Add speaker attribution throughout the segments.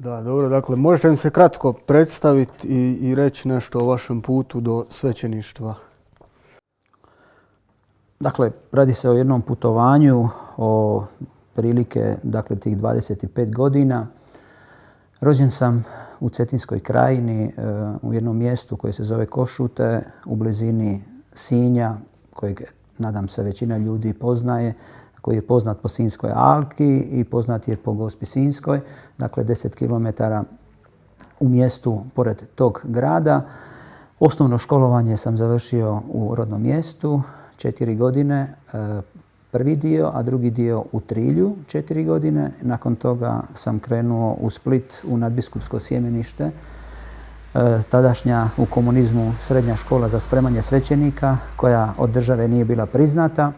Speaker 1: Da, dobro. Dakle, možete mi se kratko predstaviti i reći nešto o vašem putu do svećeništva?
Speaker 2: Dakle, radi se o jednom putovanju o prilike tih 25 godina. Rođen sam u Cetinskoj krajini u jednom mjestu koje se zove Košute u blizini Sinja, kojeg nadam se većina ljudi poznaje, koji je poznat po Sinjskoj alki i poznat je po Gospi Sinjskoj, dakle 10 km u mjestu pored tog grada. Osnovno školovanje sam završio u rodnom mjestu, 4 godine, prvi dio, a drugi dio u Trilju 4 godine. Nakon toga sam krenuo u Split u nadbiskupsko sjemenište, tadašnja u komunizmu srednja škola za spremanje svećenika koja od države nije bila priznata.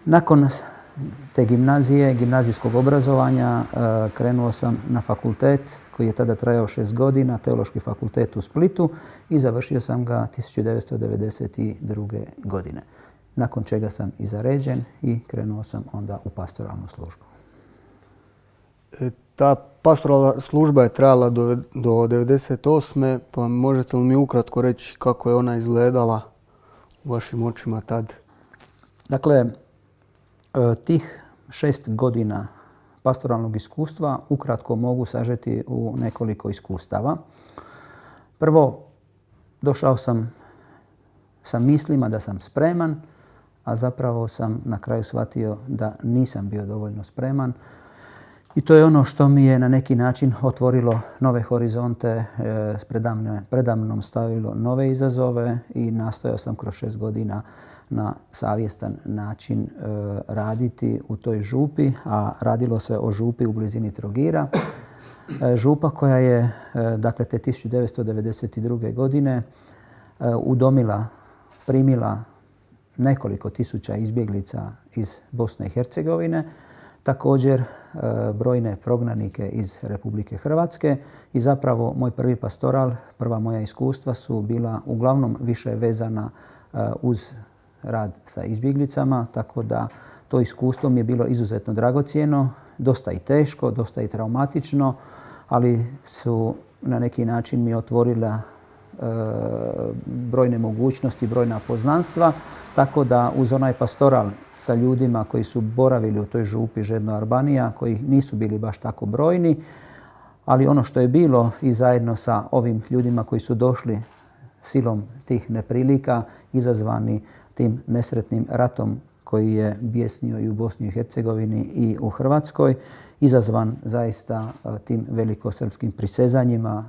Speaker 2: Nakon te gimnazije, gimnazijskog obrazovanja, krenuo sam na fakultet koji je tada trajao 6 godina, Teološki fakultet u Splitu, i završio sam ga 1992. godine. Nakon čega sam i zaređen i krenuo sam onda u pastoralnu službu.
Speaker 1: Ta pastoralna služba je trajala do 1998. Pa možete li mi ukratko reći kako je ona izgledala u vašim očima tad?
Speaker 2: Dakle, tih 6 godina pastoralnog iskustva ukratko mogu sažeti u nekoliko iskustava. Prvo, došao sam sa mislima da sam spreman, a zapravo sam na kraju shvatio da nisam bio dovoljno spreman. I to je ono što mi je na neki način otvorilo nove horizonte, predamnom stavilo nove izazove i nastojao sam kroz 6 godina na savjestan način raditi u toj župi, a radilo se o župi u blizini Trogira. Župa koja je, dakle, te 1992. godine udomila, primila nekoliko tisuća izbjeglica iz Bosne i Hercegovine, također brojne prognanike iz Republike Hrvatske, i zapravo moj prvi pastoral, prva moja iskustva su bila uglavnom više vezana uz rad sa izbjeglicama, tako da to iskustvo mi je bilo izuzetno dragocjeno, dosta i teško, dosta i traumatično, ali su na neki način mi otvorila brojne mogućnosti, brojna poznanstva, tako da uz onaj pastoral sa ljudima koji su boravili u toj župi Žedno Arbanija, koji nisu bili baš tako brojni, ali ono što je bilo i zajedno sa ovim ljudima koji su došli silom tih neprilika, izazvani tim nesretnim ratom koji je bijesnio i u Bosni i Hercegovini i u Hrvatskoj, izazvan zaista tim velikosrpskim prisezanjima,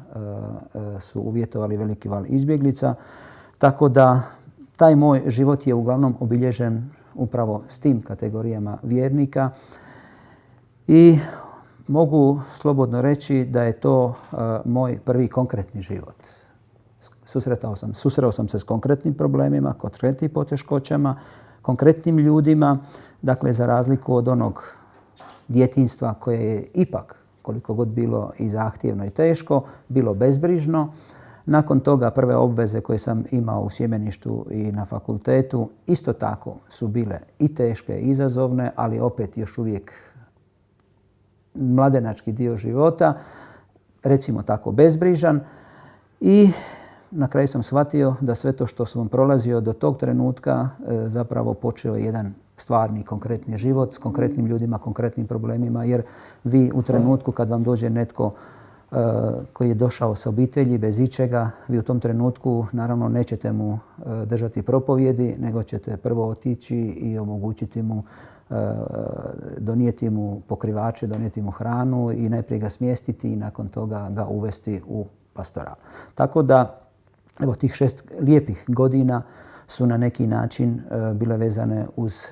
Speaker 2: su uvjetovali veliki val izbjeglica. Tako da taj moj život je uglavnom obilježen upravo s tim kategorijama vjernika i mogu slobodno reći da je to moj prvi konkretni život. Susreo sam se s konkretnim problemima, konkretnim poteškoćama, konkretnim ljudima, dakle za razliku od onog djetinjstva koje je ipak, koliko god bilo i zahtjevno i teško, bilo bezbrižno. Nakon toga prve obveze koje sam imao u sjemeništu i na fakultetu isto tako su bile i teške i izazovne, ali opet još uvijek mladenački dio života, recimo tako bezbrižan. I na kraju sam shvatio da sve to što sam prolazio do tog trenutka zapravo počeo jedan stvarni, konkretni život s konkretnim ljudima, konkretnim problemima, jer vi u trenutku kad vam dođe netko koji je došao sa obitelji bez ičega, vi u tom trenutku naravno nećete mu držati propovjedi, nego ćete prvo otići i omogućiti mu, donijeti mu pokrivače, donijeti mu hranu i najprije ga smjestiti i nakon toga ga uvesti u pastoral. Tako da evo, tih 6 lijepih godina su na neki način bile vezane uz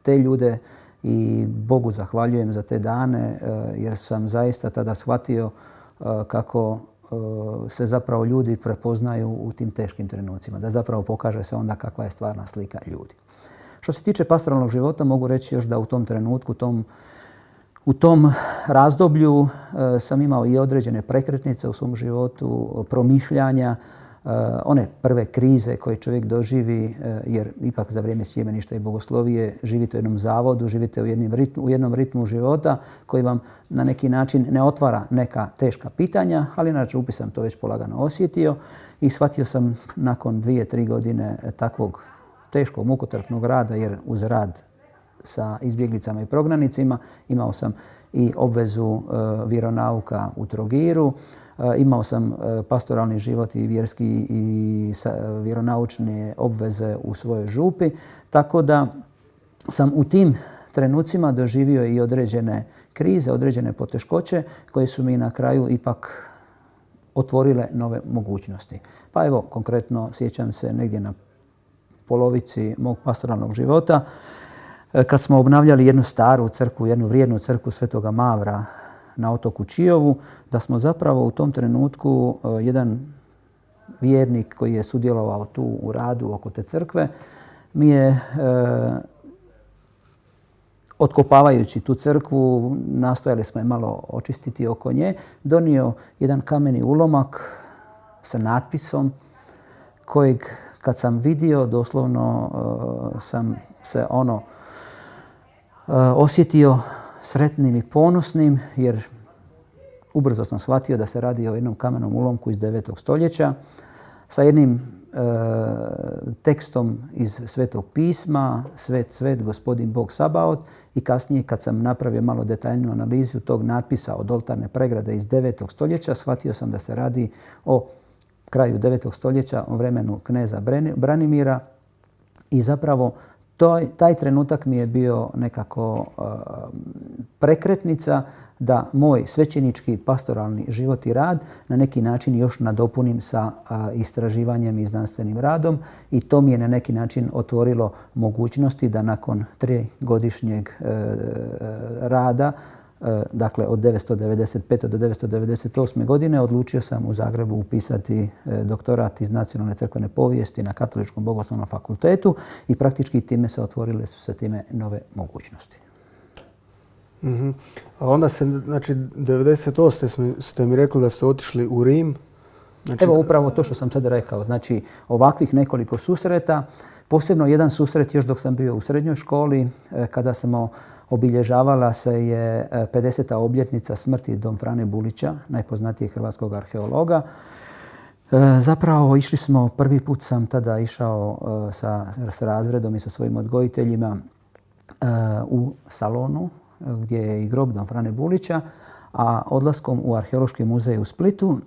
Speaker 2: te ljude i Bogu zahvaljujem za te dane jer sam zaista tada shvatio kako se zapravo ljudi prepoznaju u tim teškim trenucima, da zapravo pokaže se onda kakva je stvarna slika ljudi. Što se tiče pastoralnog života, mogu reći još da u tom trenutku, u tom razdoblju sam imao i određene prekretnice u svom životu, promišljanja, one prve krize koje čovjek doživi, jer ipak za vrijeme sjemeništa i bogoslovije živite u jednom zavodu, živite u jednom ritmu života koji vam na neki način ne otvara neka teška pitanja, ali na župi sam to već polagano osjetio i shvatio sam nakon 2-3 godine takvog teškog mukotrpnog rada, jer uz rad sa izbjeglicama i prognanicima imao sam i obvezu vjeronauka u Trogiru, imao sam pastoralni život i vjerski i vjeronaučne obveze u svojoj župi, tako da sam u tim trenucima doživio i određene krize, određene poteškoće koje su mi na kraju ipak otvorile nove mogućnosti. Pa evo, konkretno sjećam se negdje na polovici mog pastoralnog života kad smo obnavljali jednu staru crkvu, jednu vrijednu crkvu Svetoga Mavra na otoku Čiovu, da smo zapravo u tom trenutku jedan vjernik koji je sudjelovao tu u radu oko te crkve mi je otkopavajući tu crkvu, nastojali smo je malo očistiti oko nje, donio jedan kameni ulomak sa natpisom kojeg kad sam vidio doslovno sam se osjetio sretnim i ponosnim, jer ubrzo sam shvatio da se radi o jednom kamenom ulomku iz 9. stoljeća sa jednim tekstom iz Svetog pisma, Svet, svet, Gospodin Bog Sabaot, i kasnije kad sam napravio malo detaljniju analizu tog natpisa od oltarne pregrade iz 9. stoljeća, shvatio sam da se radi o kraju 9. stoljeća, o vremenu kneza Branimira i zapravo taj trenutak mi je bio nekako prekretnica da moj svećenički pastoralni život i rad na neki način još nadopunim sa istraživanjem i znanstvenim radom i to mi je na neki način otvorilo mogućnosti da nakon 3-godišnjeg rada, dakle od 995. do 998. godine, odlučio sam u Zagrebu upisati doktorat iz nacionalne crkvene povijesti na Katoličkom bogoslovnom fakultetu i praktički time se otvorile su se time nove mogućnosti.
Speaker 1: Mm-hmm. A onda znači 98. ste mi rekli da ste otišli u Rim. Znači...
Speaker 2: Evo upravo to što sam sad rekao. Znači ovakvih nekoliko susreta, posebno jedan susret još dok sam bio u srednjoj školi, kada smo obilježavala se je 50. obljetnica smrti Don Frane Bulića, najpoznatijeg hrvatskog arheologa. Zapravo išli smo, prvi put sam tada išao s razredom i sa svojim odgojiteljima u Salonu, gdje je i grob Don Frane Bulića, a odlaskom u Arheološki muzej u Splitu,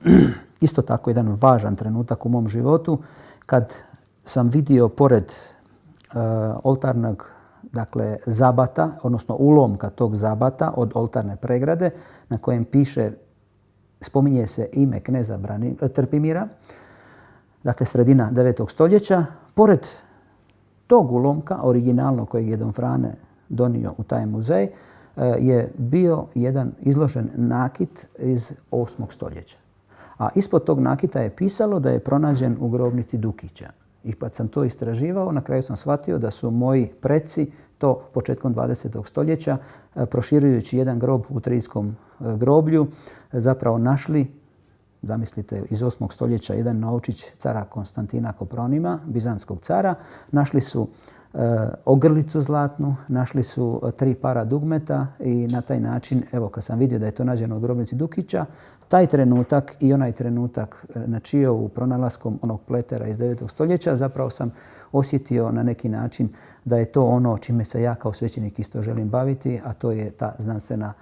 Speaker 2: isto tako jedan važan trenutak u mom životu, kad sam vidio pored oltarnog zabata, odnosno ulomka tog zabata od oltarne pregrade na kojem spominje se ime kneza Trpimira, dakle sredina 9. stoljeća. Pored tog ulomka, originalno kojeg je Don Frane donio u taj muzej, je bio jedan izložen nakit iz 8. stoljeća. A ispod tog nakita je pisalo da je pronađen u grobnici Dukića. I kad sam to istraživao, na kraju sam shvatio da su moji preci to početkom 20. stoljeća, proširujući jedan grob u Trijskom groblju, zapravo našli, zamislite, iz 8. stoljeća jedan novčić cara Konstantina Kopronima, bizantskog cara. Našli su ogrlicu zlatnu, našli su 3 para dugmeta i na taj način, evo kad sam vidio da je to nađeno u grobnici Dukića, taj trenutak i onaj trenutak na Čiovu pronalaskom onog pletera iz 9. stoljeća zapravo sam osjetio na neki način da je to ono čime se ja kao svećenik isto želim baviti, a to je ta znanstvena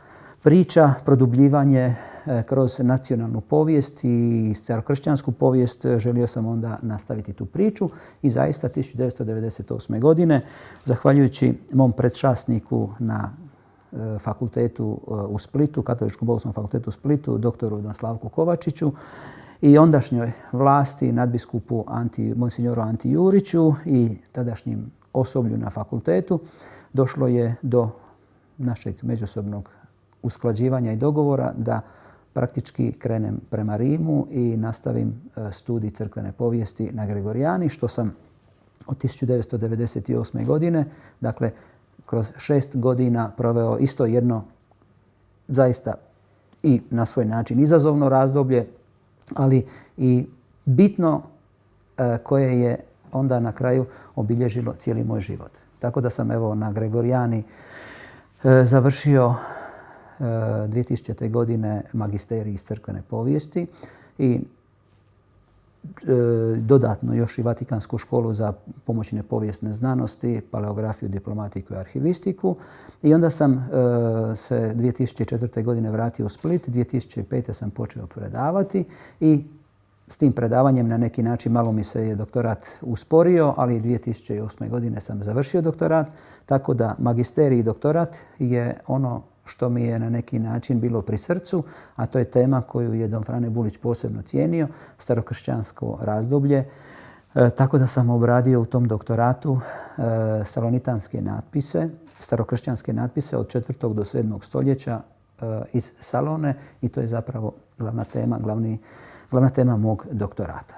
Speaker 2: priča, produbljivanje kroz nacionalnu povijest i starokršćansku povijest. Želio sam onda nastaviti tu priču i zaista 1998. godine, zahvaljujući mom predčasniku na fakultetu u Splitu, Katoličkom bogoslovnom fakultetu u Splitu, doktoru Don Slavku Kovačiću i ondašnjoj vlasti, nadbiskupu monsignoru Anti Juriću i tadašnjim osoblju na fakultetu, došlo je do našeg međusobnog usklađivanja i dogovora da praktički krenem prema Rimu i nastavim studij crkvene povijesti na Gregorijani, što sam od 1998. godine, dakle kroz 6 godina proveo isto jedno zaista i na svoj način izazovno razdoblje, ali i bitno koje je onda na kraju obilježilo cijeli moj život. Tako da sam evo na Gregorijani završio 2000. godine magisterij iz crkvene povijesti i dodatno još i Vatikansku školu za pomoćne povijesne znanosti, paleografiju, diplomatiku i arhivistiku. I onda sam se 2004. godine vratio u Split, 2005. sam počeo predavati i s tim predavanjem na neki način malo mi se je doktorat usporio, ali 2008. godine sam završio doktorat, tako da magisterij i doktorat je ono što mi je na neki način bilo pri srcu, a to je tema koju je don Frane Bulić posebno cijenio, starokršćansko razdoblje. Tako da sam obradio u tom doktoratu salonitanske natpise, starokršćanske natpise od 4. do 7. stoljeća iz Salone i to je zapravo glavna tema mog doktorata.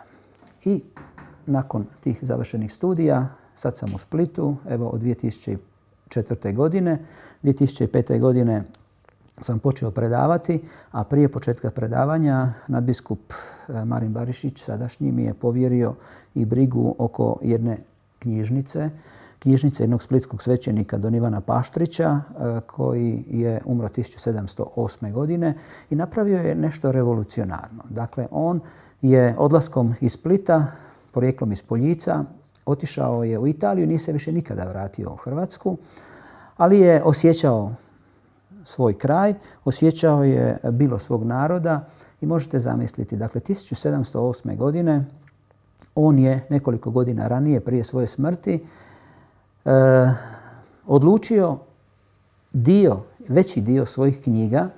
Speaker 2: I nakon tih završenih studija, sad sam u Splitu, evo od 2004. godine. 2005. godine sam počeo predavati, a prije početka predavanja nadbiskup Marin Barišić, sadašnji, mi je povjerio i brigu oko jedne knjižnice jednog splitskog svećenika don Ivana Paštrića, koji je umro 1708. godine i napravio je nešto revolucionarno. Dakle, on je odlaskom iz Splita, porijeklom iz Poljica, otišao je u Italiju, nije se više nikada vratio u Hrvatsku, ali je osjećao svoj kraj, osjećao je bilo svog naroda i možete zamisliti, dakle 1708. godine on je nekoliko godina ranije, prije svoje smrti, odlučio veći dio svojih knjiga,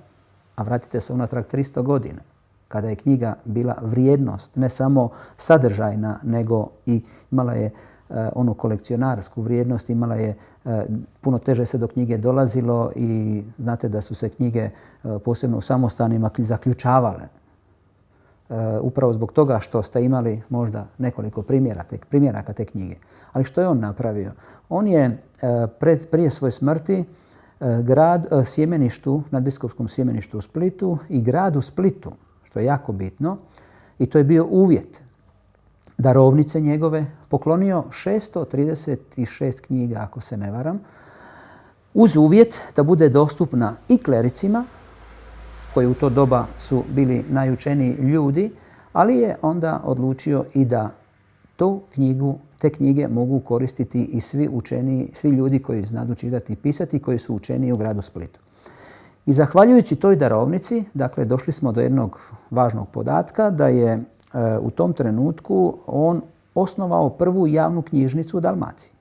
Speaker 2: a vratite se unatrag 300 godina, kada je knjiga bila vrijednost, ne samo sadržajna, nego i imala je onu kolekcionarsku vrijednost, imala je, puno teže se do knjige dolazilo i znate da su se knjige posebno u samostanima zaključavale. Upravo zbog toga što ste imali možda nekoliko primjeraka te knjige. Ali što je on napravio? On je prije svoje smrti nadbiskupskom sjemeništu u Splitu i gradu Splitu, što je jako bitno, i to je bio uvjet darovnice njegove, poklonio 636 knjiga, ako se ne varam, uz uvjet da bude dostupna i klericima, koji u to doba su bili najučeniji ljudi, ali je onda odlučio i da te knjige mogu koristiti i svi ljudi koji znadu čitati i pisati, koji su učeniji u gradu Splitu. I zahvaljujući toj darovnici, dakle, došli smo do jednog važnog podatka da je u tom trenutku on osnovao prvu javnu knjižnicu u Dalmaciji.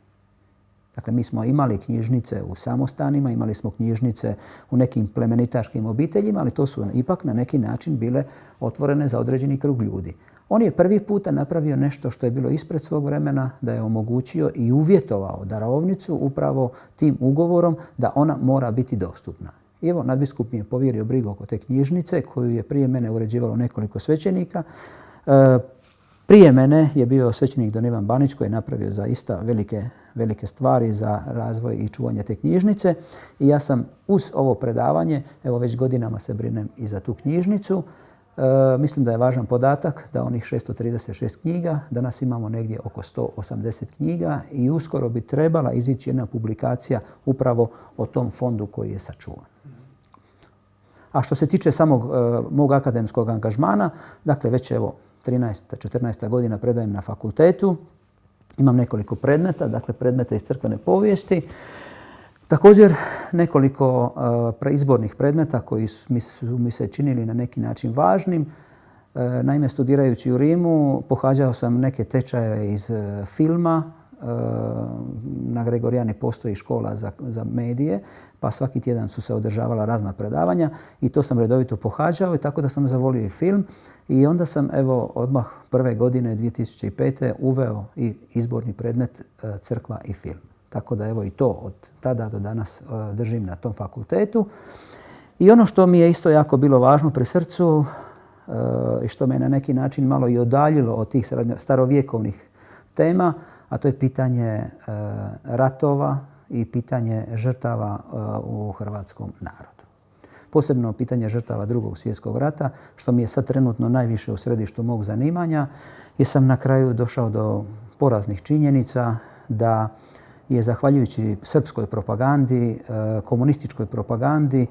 Speaker 2: Dakle, mi smo imali knjižnice u samostanima, imali smo knjižnice u nekim plemenitaškim obiteljima, ali to su ipak na neki način bile otvorene za određeni krug ljudi. On je prvi puta napravio nešto što je bilo ispred svog vremena, da je omogućio i uvjetovao darovnicu upravo tim ugovorom da ona mora biti dostupna. I evo, nadbiskup mi je povjerio brigu oko te knjižnice koju je prije mene uređivalo nekoliko svećenika. Prije mene je bio svećenik don Ivan Banić koji je napravio zaista velike stvari za razvoj i čuvanje te knjižnice. I ja sam uz ovo predavanje, evo već godinama se brinem i za tu knjižnicu. Mislim da je važan podatak da onih 636 knjiga, danas imamo negdje oko 180 knjiga i uskoro bi trebala izići jedna publikacija upravo o tom fondu koji je sačuvan. A što se tiče samog mog akademskog angažmana, dakle već evo 13-14 godina predajem na fakultetu. Imam nekoliko predmeta, dakle predmeta iz crkvene povijesti. Također nekoliko izbornih predmeta koji su mi se činili na neki način važnim. Naime, studirajući u Rimu pohađao sam neke tečajeve iz filma. Na Gregorijani postoji škola za medije, pa svaki tjedan su se održavala razna predavanja i to sam redovito pohađao i tako da sam zavolio i film. I onda sam evo odmah prve godine 2005. uveo i izborni predmet crkva i film. Tako da evo i to od tada do danas držim na tom fakultetu. I ono što mi je isto jako bilo važno pri srcu i što me na neki način malo i odaljilo od tih starovjekovnih tema, a to je pitanje ratova i pitanje žrtava u hrvatskom narodu. posebno pitanje žrtava Drugog svjetskog rata, što mi je sad trenutno najviše u središtu mog zanimanja, jer sam na kraju došao do poraznih činjenica da je zahvaljujući srpskoj propagandi, komunističkoj propagandi,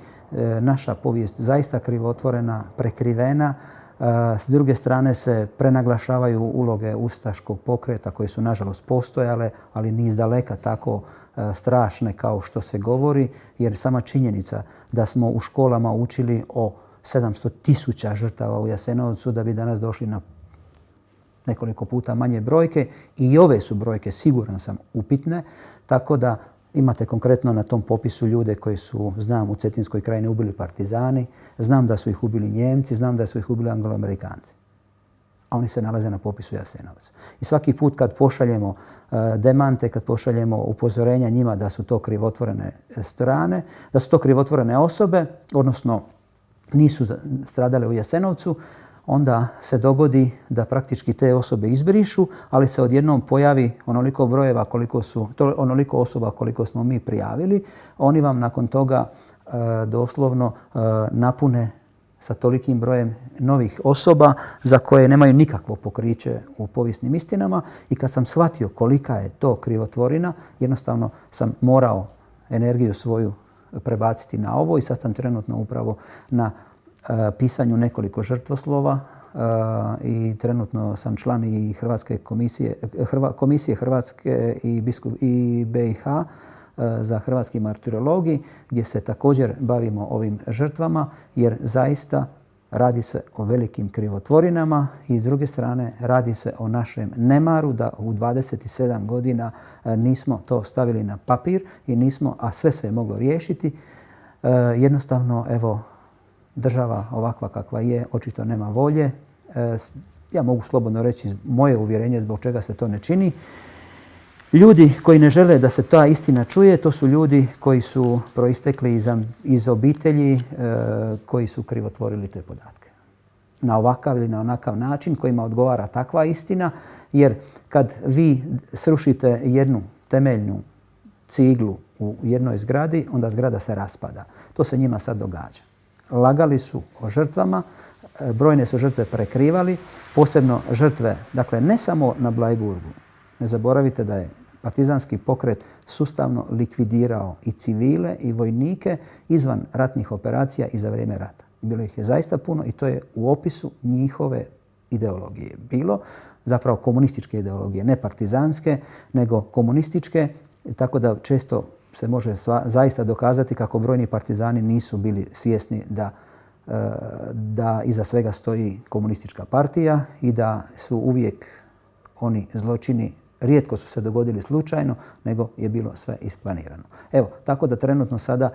Speaker 2: naša povijest zaista krivotvorena, prekrivena. S druge strane se prenaglašavaju uloge ustaškog pokreta koje su nažalost postojale, ali ni izdaleka tako strašne kao što se govori, jer sama činjenica da smo u školama učili o 700.000 žrtava u Jasenovcu da bi danas došli na nekoliko puta manje brojke, i ove su brojke, siguran sam, upitne, tako da imate konkretno na tom popisu ljude koji su, znam, u Cetinskoj krajini ubili partizani, znam da su ih ubili Njemci, znam da su ih ubili Angloamerikanci. A oni se nalaze na popisu Jasenovca. I svaki put kad pošaljemo demante, kad pošaljemo upozorenja njima da su to krivotvorene strane, da su to krivotvorene osobe, odnosno nisu stradale u Jasenovcu, onda se dogodi da praktički te osobe izbrišu, ali se odjednom pojavi onoliko brojeva onoliko osoba koliko smo mi prijavili. Oni vam nakon toga doslovno napune sa tolikim brojem novih osoba za koje nemaju nikakvo pokriće u povijesnim istinama. I kad sam shvatio kolika je to krivotvorina, jednostavno sam morao energiju svoju prebaciti na ovo i sad sam trenutno upravo na pisanju nekoliko žrtvoslova i trenutno sam član i Komisije Hrvatske i BiH za hrvatski martirologij, gdje se također bavimo ovim žrtvama, jer zaista radi se o velikim krivotvorinama i s druge strane radi se o našem nemaru da u 27 godina nismo to stavili na papir i nismo, a sve se je moglo riješiti. Jednostavno, evo, država ovakva kakva je, očito nema volje. Ja mogu slobodno reći moje uvjerenje zbog čega se to ne čini. Ljudi koji ne žele da se ta istina čuje, to su ljudi koji su proistekli iz obitelji koji su krivotvorili te podatke. Na ovakav ili na onakav način kojima odgovara takva istina, jer kad vi srušite jednu temeljnu ciglu u jednoj zgradi, onda zgrada se raspada. To se njima sad događa. Lagali su o žrtvama, brojne su žrtve prekrivali, posebno žrtve, dakle ne samo na Bleiburgu. Ne zaboravite da je partizanski pokret sustavno likvidirao i civile i vojnike izvan ratnih operacija i za vrijeme rata. Bilo ih je zaista puno i to je u opisu njihove ideologije. Bilo zapravo komunističke ideologije, ne partizanske, nego komunističke, tako da često se može zaista dokazati kako brojni partizani nisu bili svjesni da iza svega stoji komunistička partija i da su uvijek oni zločini, rijetko su se dogodili slučajno, nego je bilo sve isplanirano. Evo, tako da trenutno sada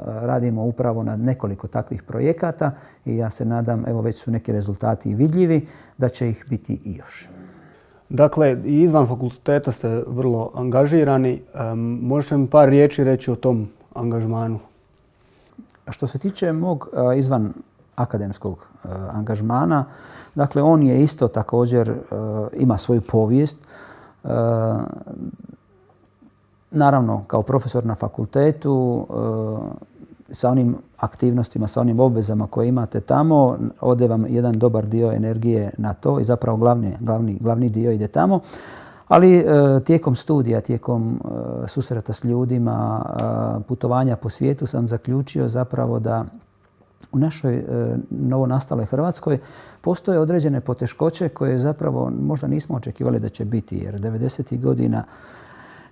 Speaker 2: radimo upravo na nekoliko takvih projekata i ja se nadam, evo već su neki rezultati vidljivi, da će ih biti i još.
Speaker 1: Dakle, i izvan fakulteta ste vrlo angažirani. Možete mi par riječi reći o tom angažmanu?
Speaker 2: Što se tiče mog izvan akademskog angažmana, dakle on je isto također ima svoju povijest. Naravno, kao profesor na fakultetu, sa onim aktivnostima, sa onim obvezama koje imate tamo, ode vam jedan dobar dio energije na to i zapravo glavni dio ide tamo. Ali tijekom studija, tijekom susreta s ljudima, putovanja po svijetu sam zaključio zapravo da u našoj novonastaloj Hrvatskoj postoje određene poteškoće koje zapravo možda nismo očekivali da će biti. Jer 90. godina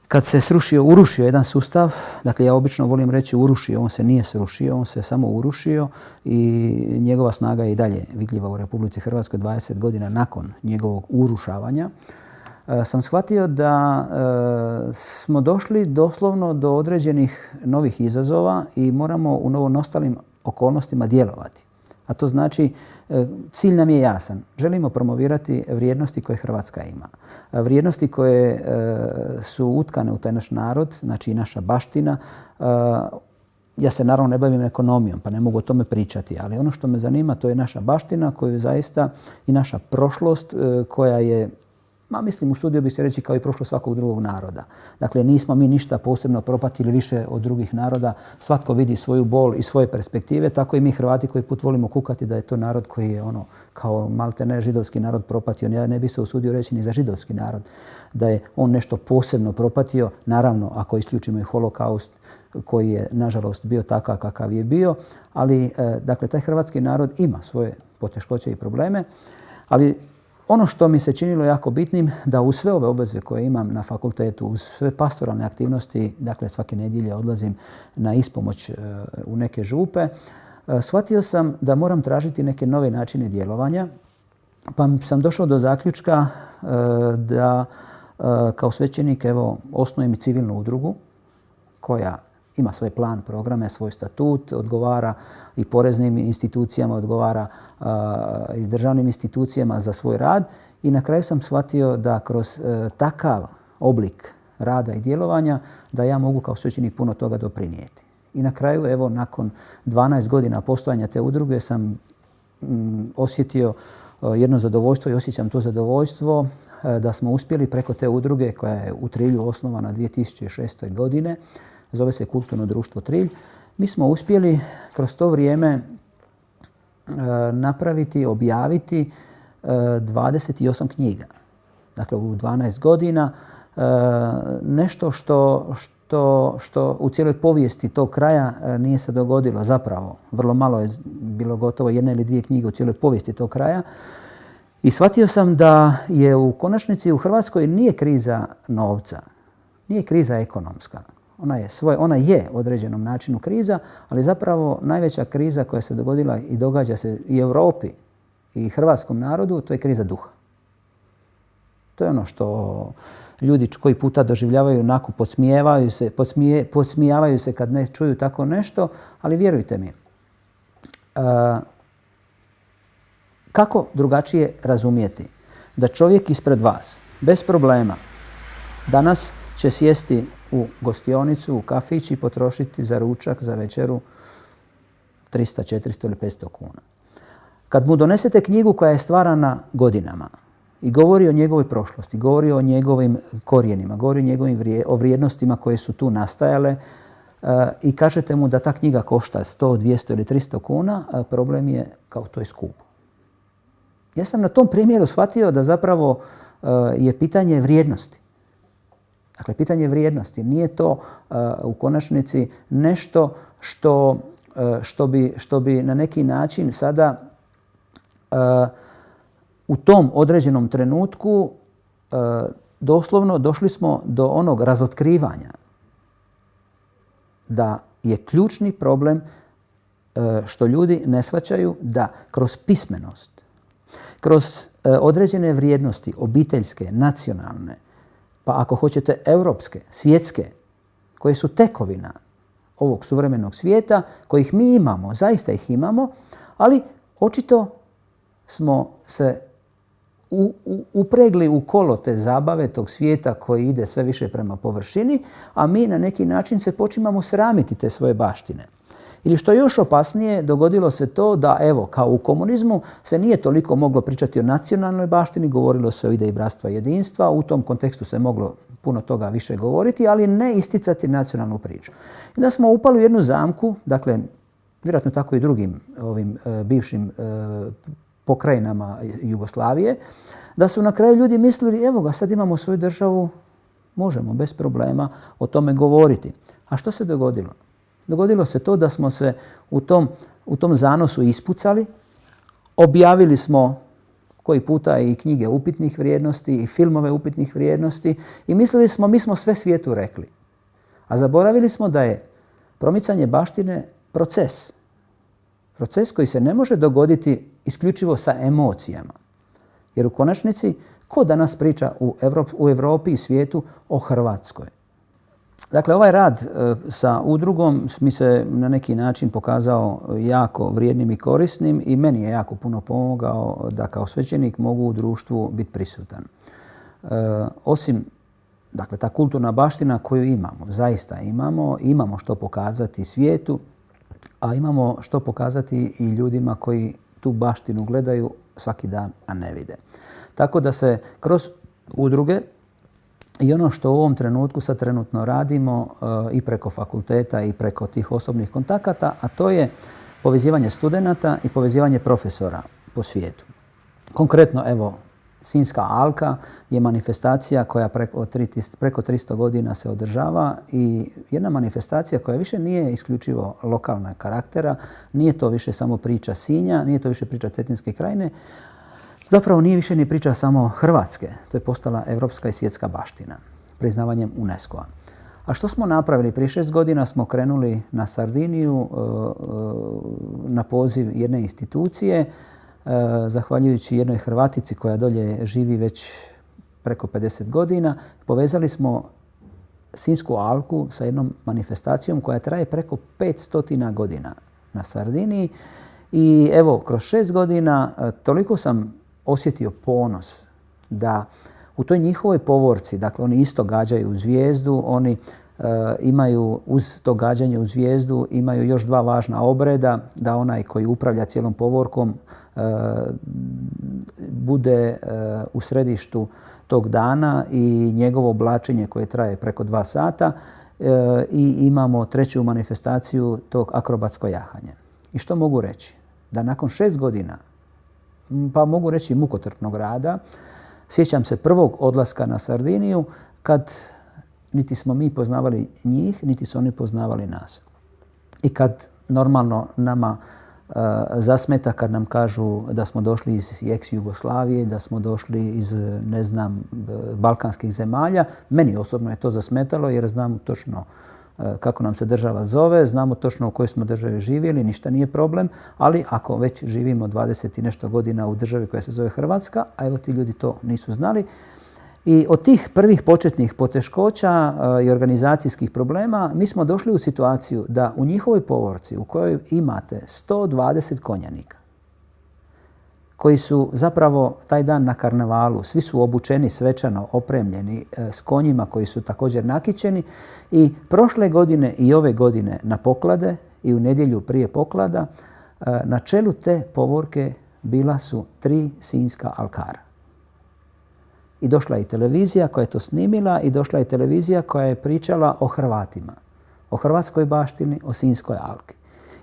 Speaker 2: kad se urušio jedan sustav, dakle ja obično volim reći urušio, on se nije srušio, on se samo urušio i njegova snaga je i dalje vidljiva u Republici Hrvatskoj 20 godina nakon njegovog urušavanja. Sam shvatio da smo došli doslovno do određenih novih izazova i moramo u novonastalim okolnostima djelovati. A to znači, cilj nam je jasan. Želimo promovirati vrijednosti koje Hrvatska ima. Vrijednosti koje su utkane u taj naš narod, znači i naša baština. Ja se naravno ne bavim ekonomijom, pa ne mogu o tome pričati, ali ono što me zanima to je naša baština koju zaista i naša prošlost koja je mislim, usudio bi se reći kao i prošlo svakog drugog naroda. Dakle, nismo mi ništa posebno propatili više od drugih naroda. Svatko vidi svoju bol i svoje perspektive. Tako i mi Hrvati koji put volimo kukati da je to narod koji je kao maltene židovski narod propatio. Ja ne bi se usudio reći ni za židovski narod da je on nešto posebno propatio. Naravno, ako isključimo i holokaust koji je, nažalost, bio takav kakav je bio. Ali, dakle, taj hrvatski narod ima svoje poteškoće i probleme. Ali ono što mi se činilo jako bitnim, da uz sve ove obveze koje imam na fakultetu, uz sve pastoralne aktivnosti, dakle svake nedjelje odlazim na ispomoć u neke župe, shvatio sam da moram tražiti neke nove načine djelovanja, pa sam došao do zaključka da kao svećenik osnujem i civilnu udrugu koja ima svoj plan, programe, svoj statut, odgovara i poreznim institucijama, odgovara i državnim institucijama za svoj rad. I na kraju sam shvatio da kroz takav oblik rada i djelovanja da ja mogu kao svećenik puno toga doprinijeti. I na kraju, nakon 12 godina postojanja te udruge sam osjetio jedno zadovoljstvo i osjećam to zadovoljstvo da smo uspjeli preko te udruge koja je u Trilju osnovana 2006. godine, zove se Kulturno društvo Trilj. Mi smo uspjeli kroz to vrijeme napraviti, objaviti 28 knjiga. Dakle, u 12 godina nešto što u cijeloj povijesti tog kraja nije se dogodilo. Zapravo, vrlo malo je bilo, gotovo 1 ili 2 knjige u cijeloj povijesti tog kraja. I shvatio sam da je u konačnici u Hrvatskoj nije kriza novca, nije kriza ekonomska. Ona je u određenom načinu kriza, ali zapravo najveća kriza koja se dogodila i događa se i Europi i hrvatskom narodu, to je kriza duha. To je ono što ljudi koji puta doživljavaju onako, podsmijavaju se kad ne čuju tako nešto, ali vjerujte mi, kako drugačije razumjeti da čovjek ispred vas bez problema danas će sjesti u gostionicu, u kafić i potrošiti za ručak, za večeru 300, 400 ili 500 kuna. Kad mu donesete knjigu koja je stvarana godinama i govori o njegovoj prošlosti, govori o njegovim korijenima, govori o vrijednostima koje su tu nastajale i kažete mu da ta knjiga košta 100, 200 ili 300 kuna, problem je kao to je skupo. Ja sam na tom primjeru shvatio da zapravo je pitanje vrijednosti. Dakle, pitanje vrijednosti. Nije to u konačnici nešto što bi na neki način sada u tom određenom trenutku doslovno došli smo do onog razotkrivanja da je ključni problem što ljudi ne shvaćaju da kroz pismenost, kroz određene vrijednosti obiteljske, nacionalne, pa ako hoćete europske, svjetske, koje su tekovina ovog suvremenog svijeta, kojih mi imamo, zaista ih imamo, ali očito smo se upregli u kolo te zabave, tog svijeta koji ide sve više prema površini, a mi na neki način se počimamo sramiti te svoje baštine. Ili što je još opasnije, dogodilo se to da, kao u komunizmu, se nije toliko moglo pričati o nacionalnoj baštini, govorilo se o ideji bratstva i jedinstva, u tom kontekstu se moglo puno toga više govoriti, ali ne isticati nacionalnu priču. I da smo upali u jednu zamku, dakle, vjerojatno tako i drugim ovim bivšim pokrajinama Jugoslavije, da su na kraju ljudi mislili, evo ga, sad imamo svoju državu, možemo bez problema o tome govoriti. A što se dogodilo? Dogodilo se to da smo se u tom zanosu ispucali, objavili smo koji puta i knjige upitnih vrijednosti i filmove upitnih vrijednosti i mislili smo mi smo sve svijetu rekli. A zaboravili smo da je promicanje baštine proces. Proces koji se ne može dogoditi isključivo sa emocijama. Jer u konačnici, ko danas priča u Europi i svijetu o Hrvatskoj? Dakle, ovaj rad sa udrugom mi se na neki način pokazao jako vrijednim i korisnim i meni je jako puno pomogao da kao svećenik mogu u društvu biti prisutan. Osim, dakle, ta kulturna baština koju imamo, zaista imamo što pokazati svijetu, a imamo što pokazati i ljudima koji tu baštinu gledaju svaki dan, a ne vide. Tako da se kroz udruge. I ono što u ovom trenutku sad trenutno radimo i preko fakulteta i preko tih osobnih kontakata, a to je povezivanje studenata i povezivanje profesora po svijetu. Konkretno, evo, Sinjska alka je manifestacija koja preko 300 godina se održava i jedna manifestacija koja više nije isključivo lokalna karaktera, nije to više samo priča Sinja, nije to više priča Cetinske krajine, zapravo nije više ni priča samo Hrvatske. To je postala europska i svjetska baština priznavanjem UNESCO-a. A što smo napravili? Prije 6 godina smo krenuli na Sardiniju na poziv jedne institucije, zahvaljujući jednoj Hrvatici koja dolje živi već preko 50 godina. Povezali smo Sinjsku alku sa jednom manifestacijom koja traje preko 500 godina na Sardiniji. I evo, kroz 6 godina toliko sam osjetio ponos da u toj njihovoj povorci, dakle oni isto gađaju u zvijezdu, oni imaju uz to gađanje u zvijezdu imaju još 2 važna obreda, da onaj koji upravlja cijelom povorkom bude u središtu tog dana i njegovo oblačenje koje traje preko 2 sata i imamo 3. manifestaciju tog akrobatsko jahanje. I što mogu reći? Da nakon 6 godina, pa mogu reći mukotrpnog rada, sjećam se prvog odlaska na Sardiniju kad niti smo mi poznavali njih, niti su oni poznavali nas. I kad normalno nama zasmeta kad nam kažu da smo došli iz ex-Jugoslavije, da smo došli iz, ne znam, balkanskih zemalja. Meni osobno je to zasmetalo jer znam točno kako nam se država zove, znamo točno u kojoj smo državi živjeli, ništa nije problem, ali ako već živimo 20 i nešto godina u državi koja se zove Hrvatska, a evo ti ljudi to nisu znali. I od tih prvih početnih poteškoća i organizacijskih problema mi smo došli u situaciju da u njihovoj povorci u kojoj imate 120 konjanika koji su zapravo taj dan na karnevalu, svi su obučeni, svečano opremljeni s konjima koji su također nakićeni i prošle godine i ove godine na poklade i u nedjelju prije poklada na čelu te povorke bila su 3 sinjska alkara. I došla je i televizija koja je to snimila i došla je televizija koja je pričala o Hrvatima, o hrvatskoj baštini, o Sinjskoj alki.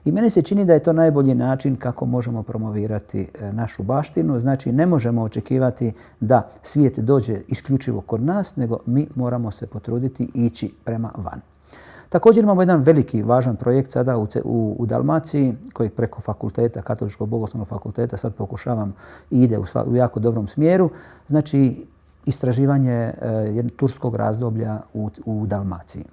Speaker 2: I meni se čini da je to najbolji način kako možemo promovirati našu baštinu. Znači, ne možemo očekivati da svijet dođe isključivo kod nas, nego mi moramo se potruditi i ići prema van. Također imamo jedan veliki, važan projekt sada u Dalmaciji koji preko fakulteta, Katoličkog bogoslovnog fakulteta, sad pokušavam i ide u jako dobrom smjeru. Znači, istraživanje turskog razdoblja u Dalmaciji.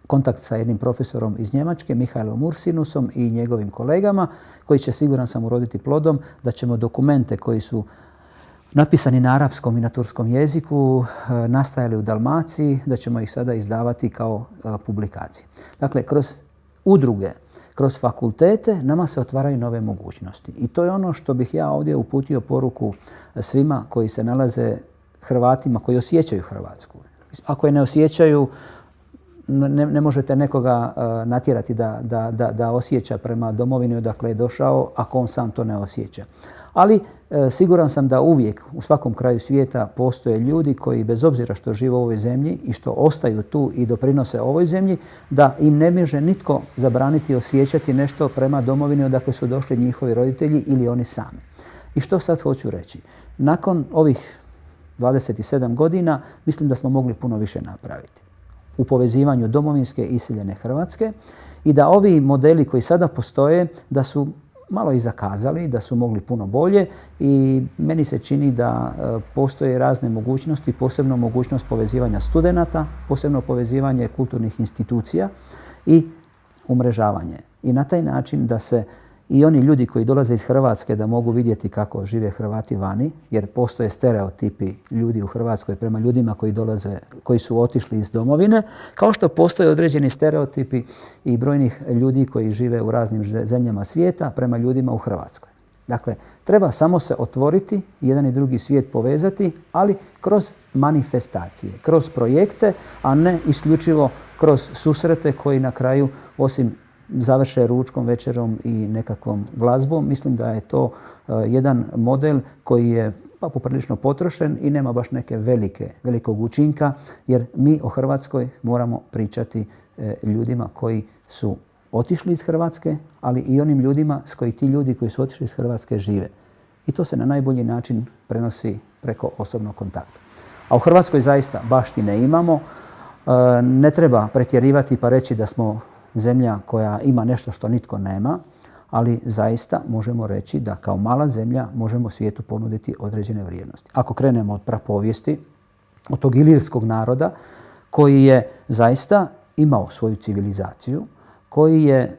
Speaker 2: Kontakt sa jednim profesorom iz Njemačke, Mihailom Ursinusom i njegovim kolegama, koji će, siguran sam, uroditi plodom, da ćemo dokumente koji su napisani na arapskom i na turskom jeziku, nastajali u Dalmaciji, da ćemo ih sada izdavati kao publikacije. Dakle, kroz udruge, kroz fakultete nama se otvaraju nove mogućnosti. I to je ono što bih ja ovdje uputio poruku svima koji se nalaze, Hrvatima koji osjećaju Hrvatsku. Ako je ne osjećaju, ne možete nekoga natjerati da osjeća prema domovini odakle je došao ako on sam to ne osjeća. Ali siguran sam da uvijek u svakom kraju svijeta postoje ljudi koji bez obzira što žive u ovoj zemlji i što ostaju tu i doprinose ovoj zemlji, da im ne može nitko zabraniti osjećati nešto prema domovini odakle su došli njihovi roditelji ili oni sami. I što sad hoću reći? Nakon ovih 27 godina mislim da smo mogli puno više napraviti u povezivanju domovinske i iseljene Hrvatske i da ovi modeli koji sada postoje da su malo i zakazali, da su mogli puno bolje i meni se čini da postoje razne mogućnosti, posebno mogućnost povezivanja studenata, posebno povezivanje kulturnih institucija i umrežavanje. I na taj način da se i oni ljudi koji dolaze iz Hrvatske da mogu vidjeti kako žive Hrvati vani, jer postoje stereotipi ljudi u Hrvatskoj prema ljudima koji su otišli iz domovine, kao što postoje određeni stereotipi i brojnih ljudi koji žive u raznim zemljama svijeta prema ljudima u Hrvatskoj. Dakle, treba samo se otvoriti, jedan i drugi svijet povezati, ali kroz manifestacije, kroz projekte, a ne isključivo kroz susrete koji na kraju, osim završe ručkom, večerom i nekakvom glazbom. Mislim da je to jedan model koji je pa poprilično potrošen i nema baš neke velikog učinka, jer mi o Hrvatskoj moramo pričati ljudima koji su otišli iz Hrvatske, ali i onim ljudima s koji ti ljudi koji su otišli iz Hrvatske žive. I to se na najbolji način prenosi preko osobnog kontakta. A u Hrvatskoj zaista baštine imamo. Ne treba pretjerivati pa reći da smo zemlja koja ima nešto što nitko nema, ali zaista možemo reći da kao mala zemlja možemo svijetu ponuditi određene vrijednosti. Ako krenemo od prapovijesti, od tog ilirskog naroda koji je zaista imao svoju civilizaciju, koji je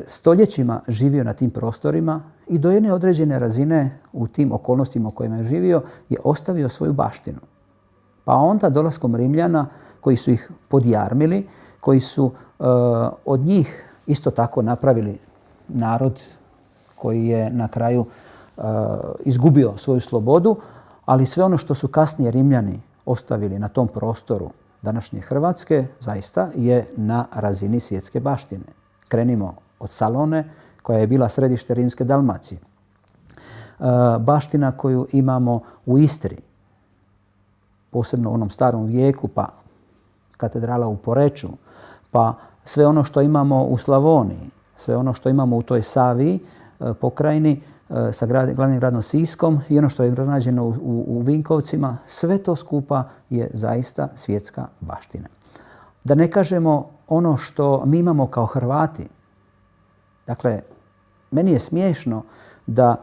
Speaker 2: stoljećima živio na tim prostorima i do jedne određene razine u tim okolnostima u kojima je živio je ostavio svoju baštinu. Pa onda dolaskom Rimljana koji su ih podjarmili, koji su od njih isto tako napravili narod koji je na kraju izgubio svoju slobodu, ali sve ono što su kasnije Rimljani ostavili na tom prostoru današnje Hrvatske zaista je na razini svjetske baštine. Krenimo od Salone koja je bila središte rimske Dalmacije. Baština koju imamo u Istri, posebno u onom starom vijeku, pa katedrala u Poreču, pa sve ono što imamo u Slavoniji, sve ono što imamo u toj Saviji, pokrajini, sa glavnim gradom Siskom i ono što je pronađeno u Vinkovcima, sve to skupa je zaista svjetska baština. Da ne kažemo ono što mi imamo kao Hrvati. Dakle, meni je smiješno da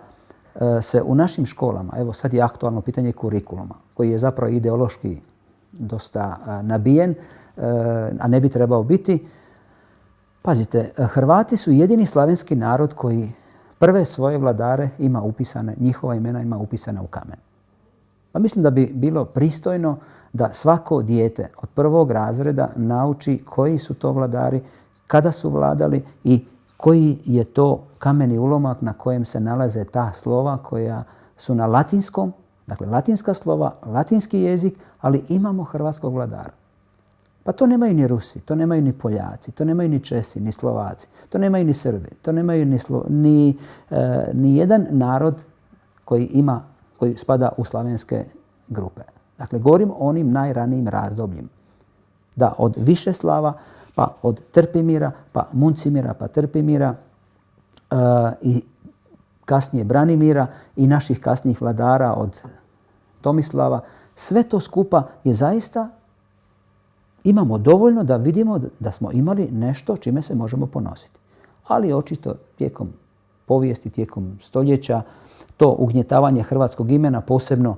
Speaker 2: se u našim školama, evo sad je aktualno pitanje kurikuluma, koji je zapravo ideološki dosta nabijen, a ne bi trebao biti. Pazite, Hrvati su jedini slavenski narod koji prve svoje vladare ima upisane, njihova imena ima upisana u kamen. Pa mislim da bi bilo pristojno da svako dijete od prvog razreda nauči koji su to vladari, kada su vladali i koji je to kameni ulomak na kojem se nalaze ta slova koja su na latinskom, dakle latinska slova, latinski jezik, ali imamo hrvatskog vladara. Pa to nemaju ni Rusi, to nemaju ni Poljaci, to nemaju ni Česi, ni Slovaci, to nemaju ni Srbi, to nemaju ni jedan narod koji spada u slavenske grupe. Dakle, govorim o onim najranijim razdobljima. Da od Višeslava, pa od Trpimira, pa Muncimira, pa Trpimira i kasnije Branimira i naših kasnijih vladara od Tomislava, sve to skupa je zaista imamo dovoljno da vidimo da smo imali nešto čime se možemo ponositi. Ali očito tijekom povijesti, tijekom stoljeća, to ugnjetavanje hrvatskog imena, posebno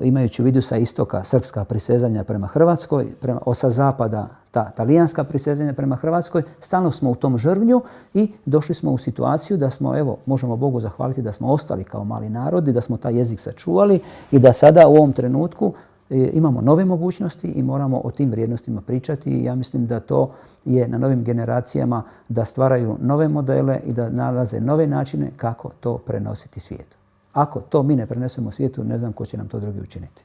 Speaker 2: imajući u vidu sa istoka srpska prisezanja prema Hrvatskoj, sa zapada ta talijanska prisezanja prema Hrvatskoj, stalno smo u tom žrvnju i došli smo u situaciju da smo, evo, možemo Bogu zahvaliti da smo ostali kao mali narod i da smo taj jezik sačuvali i da sada u ovom trenutku imamo nove mogućnosti i moramo o tim vrijednostima pričati i ja mislim da to je na novim generacijama da stvaraju nove modele i da nalaze nove načine kako to prenositi svijetu. Ako to mi ne prenesemo svijetu, ne znam ko će nam to drugi učiniti.